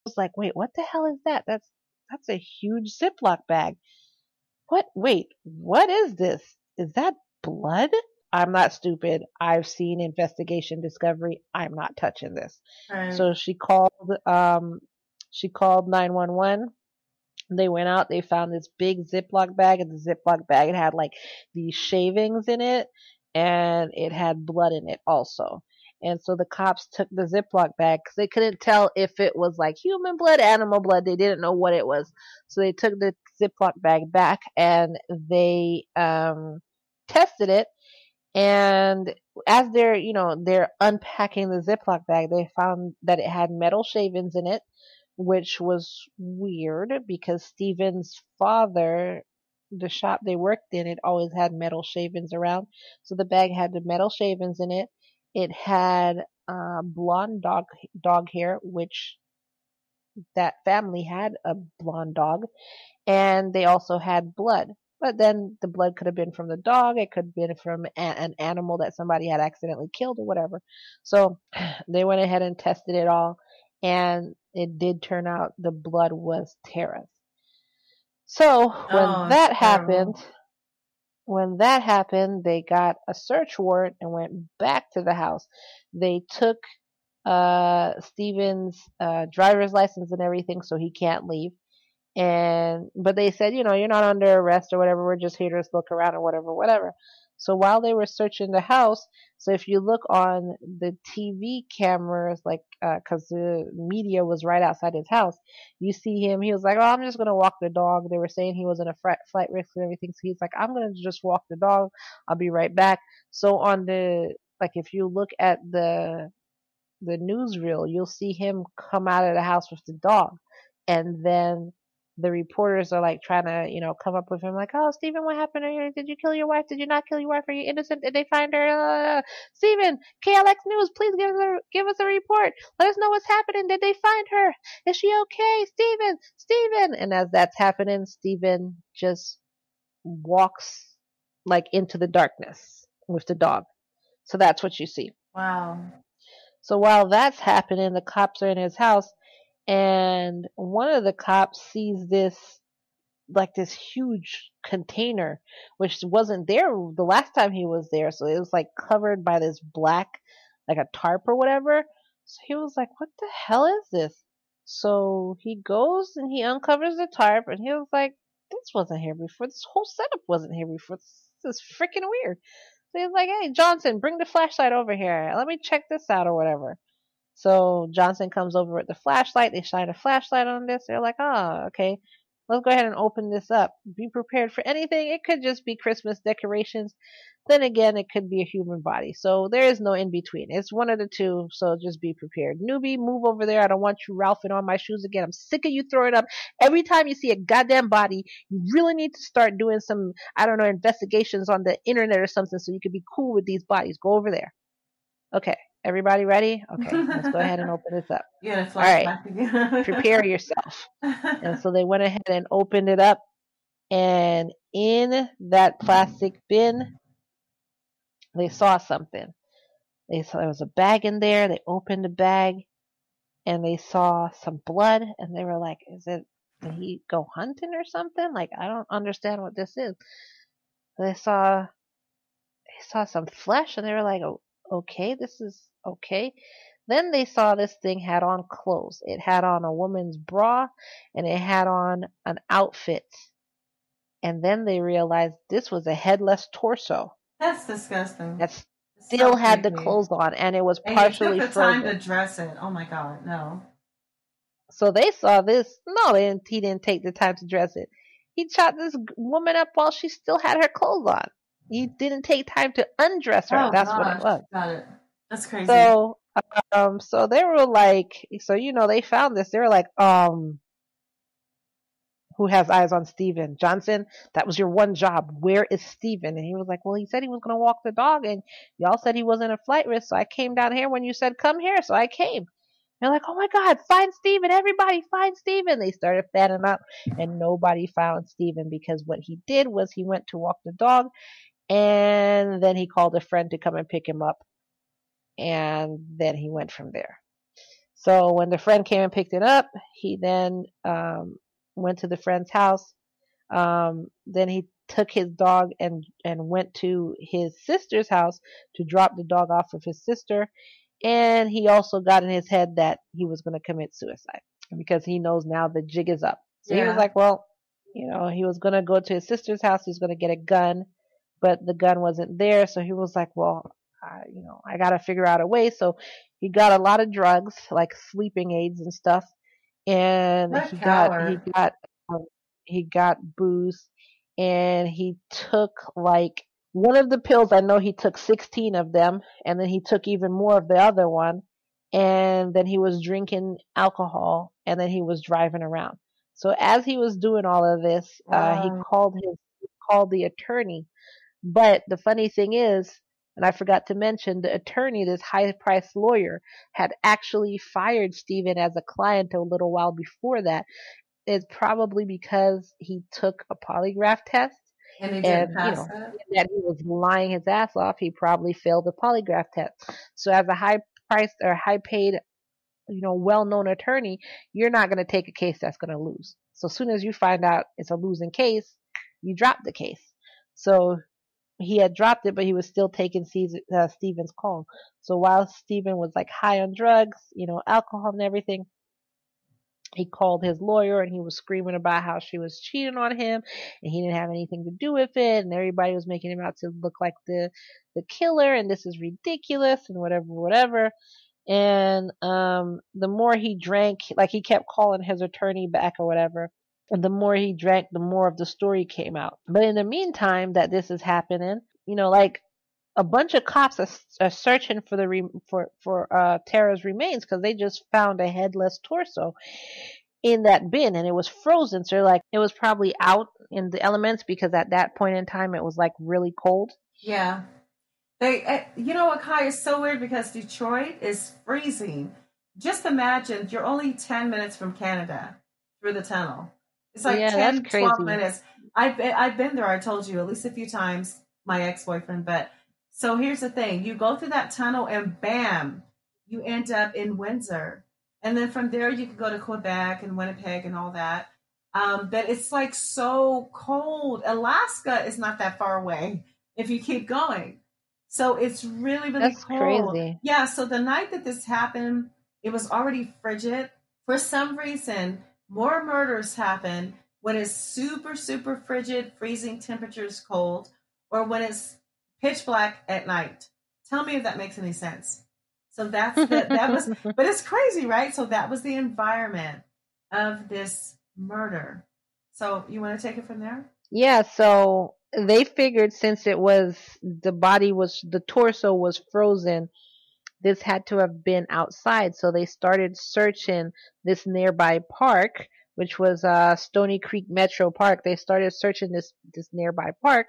was like, wait, what the hell is that? That's a huge Ziploc bag. What? Wait, what is this? Is that blood? I'm not stupid. I've seen Investigation Discovery. I'm not touching this. Right. So she called 911. They went out, they found this big Ziploc bag, and the Ziploc bag it had like these shavings in it, and it had blood in it also. And so the cops took the Ziploc bag because they couldn't tell if it was like human blood, animal blood. They didn't know what it was. So they took the Ziploc bag back and they tested it. And as they're unpacking the Ziploc bag, they found that it had metal shavings in it, which was weird because Steven's father, the shop they worked in, it always had metal shavings around. So the bag had the metal shavings in it. It had blonde dog hair, which that family had a blonde dog, and they also had blood. But then the blood could have been from the dog. It could have been from an animal that somebody had accidentally killed or whatever. So they went ahead and tested it all, and it did turn out the blood was Tara's. So Oh, it's terrible. when that happened, they got a search warrant and went back to the house. They took Steven's driver's license and everything, so he can't leave. But they said, you're not under arrest or whatever. We're just here to look around or whatever. So while they were searching the house, so if you look on the TV cameras, like, cause the media was right outside his house, you see him, he was like, oh, I'm just going to walk the dog. They were saying he was in a flight risk and everything. So he's like, I'm going to just walk the dog. I'll be right back. So like, if you look at the newsreel, you'll see him come out of the house with the dog. And then the reporters are like trying to, come up with him like, oh, Stephen, what happened? Did you kill your wife? Did you not kill your wife? Are you innocent? Did they find her? Stephen, KLX News, please give us a report. Let us know what's happening. Did they find her? Is she okay? Stephen. And as that's happening, Stephen just walks like into the darkness with the dog. So that's what you see. Wow. So while that's happening, the cops are in his house, and one of the cops sees this huge container, which wasn't there the last time he was there. So it was like covered by this black, like a tarp or whatever. So he was like, what the hell is this? So he goes and he uncovers the tarp, and he was like, this wasn't here before. This whole setup wasn't here before. This is freaking weird. So he's like, hey, Johnson, bring the flashlight over here. Let me check this out or whatever. So Johnson comes over with the flashlight. They shine a flashlight on this. They're like, oh, okay. Let's go ahead and open this up. Be prepared for anything. It could just be Christmas decorations. Then again, it could be a human body. So there is no in between. It's one of the two. So just be prepared. Newbie, move over there. I don't want you ralphing on my shoes again. I'm sick of you throwing up. Every time you see a goddamn body, you really need to start doing some, I don't know, investigations on the internet or something so you can be cool with these bodies. Go over there. Okay. Everybody ready? Okay. Let's go ahead and open this up. You gotta All right. flashback again. Prepare yourself. And so they went ahead and opened it up. And in that plastic bin, they saw something. They saw there was a bag in there. They opened the bag and they saw some blood. And they were like, did he go hunting or something? Like, I don't understand what this is. They saw some flesh and they were like, oh, okay, this is okay. Then they saw this thing had on clothes. It had on a woman's bra and it had on an outfit. And then they realized this was a headless torso That's disgusting. that It's still so had the creepy. clothes on and it was And he took partially the time to frozen. dress it. Oh my god, no. So they saw this. No, he didn't take the time to dress it. He chopped this woman up while she still had her clothes on. He didn't take time to undress her. Oh That's what it gosh, was. got it. That's crazy. So, so they were like, they found this. They were like, who has eyes on Steven? Johnson, that was your one job. Where is Steven? And he was like, well, he said he was going to walk the dog and y'all said he wasn't a flight risk. So I came down here when you said, come here. So I came. They're like, oh my God, find Steven. Everybody find Steven. They started fanning up and nobody found Steven because what he did was he went to walk the dog and then he called a friend to come and pick him up. And then he went from there. So when the friend came and picked it up, he then went to the friend's house. Then he took his dog and went to his sister's house to drop the dog off with his sister. And he also got in his head that he was going to commit suicide because he knows now the jig is up. So he was like, well, he was going to go to his sister's house. He was going to get a gun, but the gun wasn't there. So he was like, well, I got to figure out a way. So he got a lot of drugs, like sleeping aids and stuff. And he got booze, and he took like one of the pills. I know he took 16 of them, and then he took even more of the other one, and then he was drinking alcohol, and then he was driving around. So as he was doing all of this, he called the attorney. But the funny thing is, and I forgot to mention, the attorney, this high-priced lawyer, had actually fired Steven as a client a little while before that. It's probably because he took a polygraph test and he didn't pass that he was lying his ass off. He probably failed the polygraph test. So as a high-priced or high-paid, well-known attorney, you're not going to take a case that's going to lose. So as soon as you find out it's a losing case, you drop the case. So he had dropped it, but he was still taking Steven's call. So while Steven was like high on drugs, alcohol and everything, he called his lawyer and he was screaming about how she was cheating on him and he didn't have anything to do with it, and everybody was making him out to look like the killer, and this is ridiculous and whatever. And the more he drank, like he kept calling his attorney back or whatever, and the more he drank, the more of the story came out. But in the meantime that this is happening, like a bunch of cops are searching for Tara's remains because they just found a headless torso in that bin, and it was frozen. So like it was probably out in the elements because at that point in time it was like really cold. Yeah. They, what, Ky, is so weird because Detroit is freezing. Just imagine you're only 10 minutes from Canada through the tunnel. It's like 10, 12 minutes. I've been there, I told you, at least a few times, my ex-boyfriend. But so here's the thing. You go through that tunnel and bam, you end up in Windsor. And then from there you can go to Quebec and Winnipeg and all that. But it's like so cold. Alaska is not that far away if you keep going. So it's really, really That's cold. Crazy. Yeah, so the night that this happened, it was already frigid. For some reason, more murders happen when it's super, super frigid, freezing temperatures, cold, or when it's pitch black at night. Tell me if that makes any sense. So that was, but it's crazy, right? So that was the environment of this murder. So you want to take it from there? Yeah, so they figured since the torso was frozen, this had to have been outside. So they started searching this nearby park, which was Stony Creek Metro Park. They started searching this nearby park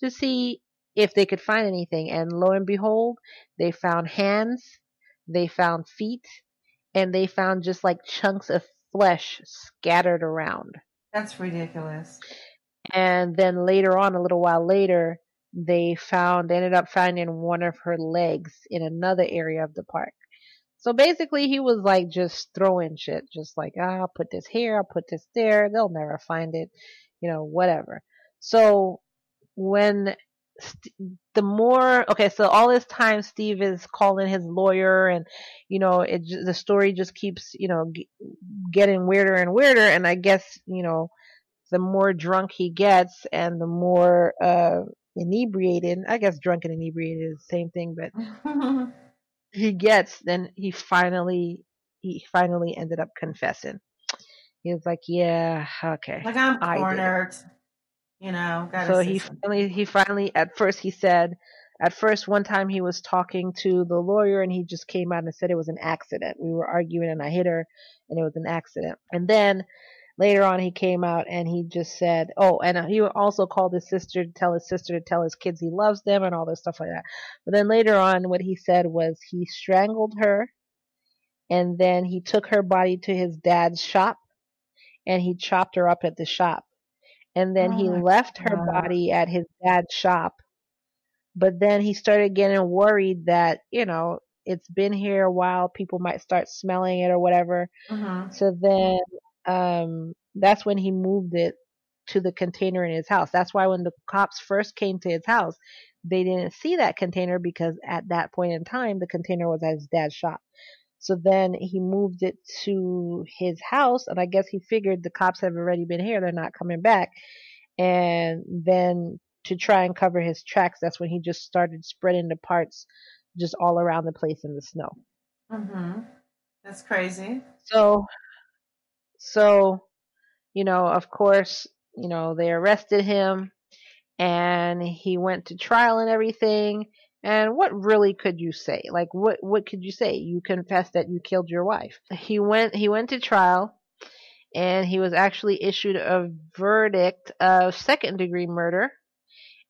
to see if they could find anything. And lo and behold, they found hands, they found feet, and they found just like chunks of flesh scattered around. That's ridiculous. And then later on, a little while later, they ended up finding one of her legs in another area of the park. So basically he was like just throwing shit, just like, I'll put this here, I'll put this there, they'll never find it, whatever. So when so all this time Steve is calling his lawyer, and the story just keeps getting weirder and weirder, and I guess the more drunk he gets and the more inebriated, I guess drunk and inebriated is the same thing, but he gets, then he finally ended up confessing. He was like, yeah, okay, like I'm cornered, so he finally at first one time he was talking to the lawyer and he just came out and said it was an accident. We were arguing and I hit her and it was an accident. And then later on he came out and he just said, and he also called his sister to tell his kids he loves them and all this stuff like that. But then later on what he said was he strangled her, and then he took her body to his dad's shop and he chopped her up at the shop. And then he left her body at his dad's shop. But then he started getting worried that, it's been here a while. People might start smelling it or whatever. Mm-hmm. So then that's when he moved it to the container in his house. That's why when the cops first came to his house, they didn't see that container because at that point in time, the container was at his dad's shop. So then he moved it to his house, and I guess he figured the cops have already been here, they're not coming back. And then to try and cover his tracks, that's when he just started spreading the parts just all around the place in the snow. Mm-hmm. That's crazy. So, of course, they arrested him and he went to trial and everything. And what really could you say? Like, what could you say? You confessed that you killed your wife. He went to trial, and he was actually issued a verdict of second-degree murder.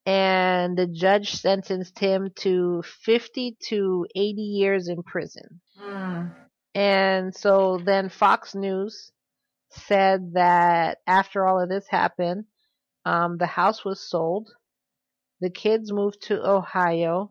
And the judge sentenced him to 50 to 80 years in prison. Mm. And so then Fox News said that after all of this happened, the house was sold. The kids moved to Ohio.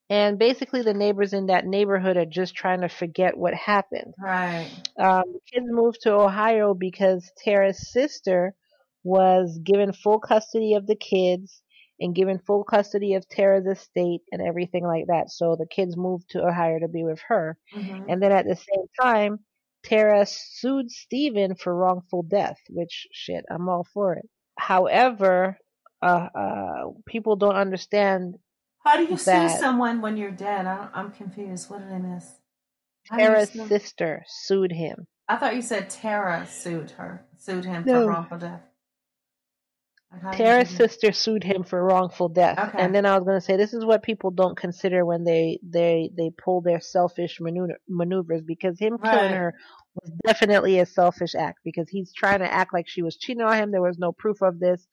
And basically the neighbors in that neighborhood are just trying to forget what happened. Right. The kids moved to Ohio because Tara's sister was given full custody of the kids and given full custody of Tara's estate and everything like that. So the kids moved to Ohio to be with her. Mm-hmm. And then at the same time, Tara sued Steven for wrongful death, which, shit, I'm all for it. However, people don't understand. How do you sue someone when you're dead? I'm confused. What did I miss? Tara's sister sued him. I thought you said Tara sued him for wrongful death. Tara's sister sued him for wrongful death. Okay. And then I was going to say, this is what people don't consider when they pull their selfish maneuvers, because him killing her was definitely a selfish act, because he's trying to act like she was cheating on him. There was no proof of this.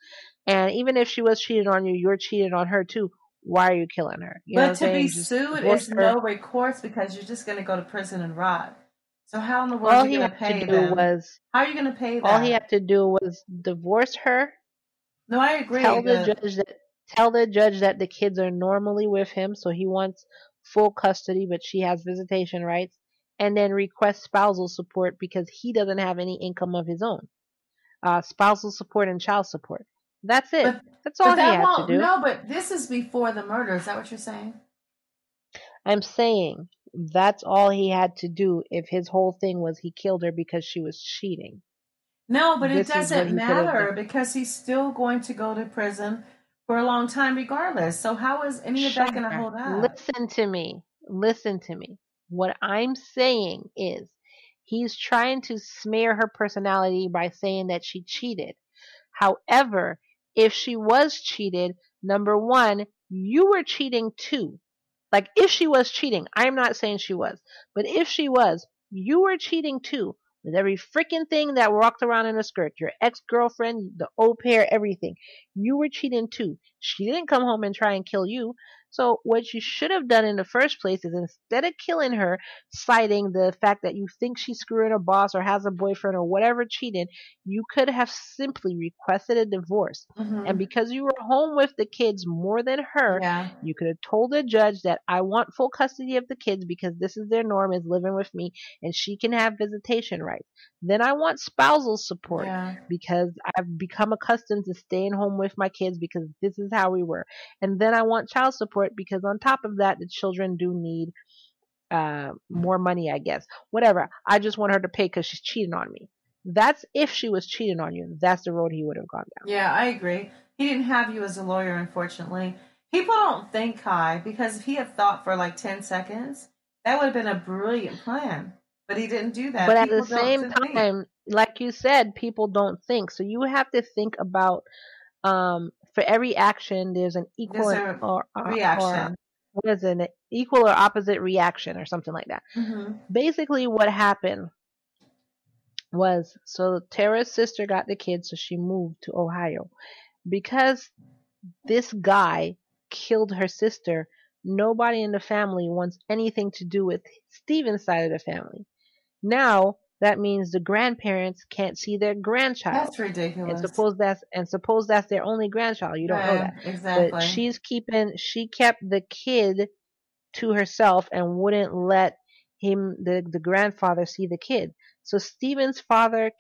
And even if she was cheating on you, you're cheating on her too. Why are you killing her? But to be sued is no recourse, because you're just going to go to prison and rot. So how in the world are you going to pay them? How are you going to pay them? All he had to do was divorce her. No, I agree. Tell the judge that the kids are normally with him, so he wants full custody, but she has visitation rights, and then request spousal support because he doesn't have any income of his own. Spousal support and child support. That's it. That's all he had to do. No, but this is before the murder. Is that what you're saying? I'm saying that's all he had to do if his whole thing was he killed her because she was cheating. No, but it doesn't matter, because he's still going to go to prison for a long time regardless. So how is any of that going to hold up? Listen to me. What I'm saying is he's trying to smear her personality by saying that she cheated. However, if she was cheated, number one, you were cheating too. Like, if she was cheating, I'm not saying she was, but if she was, you were cheating too. With every freaking thing that walked around in a skirt, your ex-girlfriend, the au pair, everything. You were cheating too. She didn't come home and try and kill you. So what you should have done in the first place is, instead of killing her, citing the fact that you think she's screwing a boss or has a boyfriend or whatever cheated, you could have simply requested a divorce. Mm-hmm. And because you were home with the kids more than her, you could have told the judge that I want full custody of the kids because this is their norm, is living with me, and she can have visitation rights. Then I want spousal support because I've become accustomed to staying home with my kids because this is how we were. And then I want child support because on top of that, the children do need more money, I guess. Whatever. I just want her to pay because she's cheating on me. That's if she was cheating on you. That's the road he would have gone down. Yeah, I agree. He didn't have you as a lawyer, unfortunately. People don't think, Ky, because if he had thought for like 10 seconds, that would have been a brilliant plan. But he didn't do that. But at the same time, like you said, people don't think. So you have to think about, for every action, there's an equal reaction. What is it? An equal or opposite reaction or something like that. Mm-hmm. Basically, what happened was, so Tara's sister got the kids, so she moved to Ohio. Because this guy killed her sister, nobody in the family wants anything to do with Steven's side of the family. Now, that means the grandparents can't see their grandchild. That's ridiculous. And suppose that's their only grandchild. You don't know that. Exactly. But she kept the kid to herself and wouldn't let the grandfather see the kid. So Stephen's father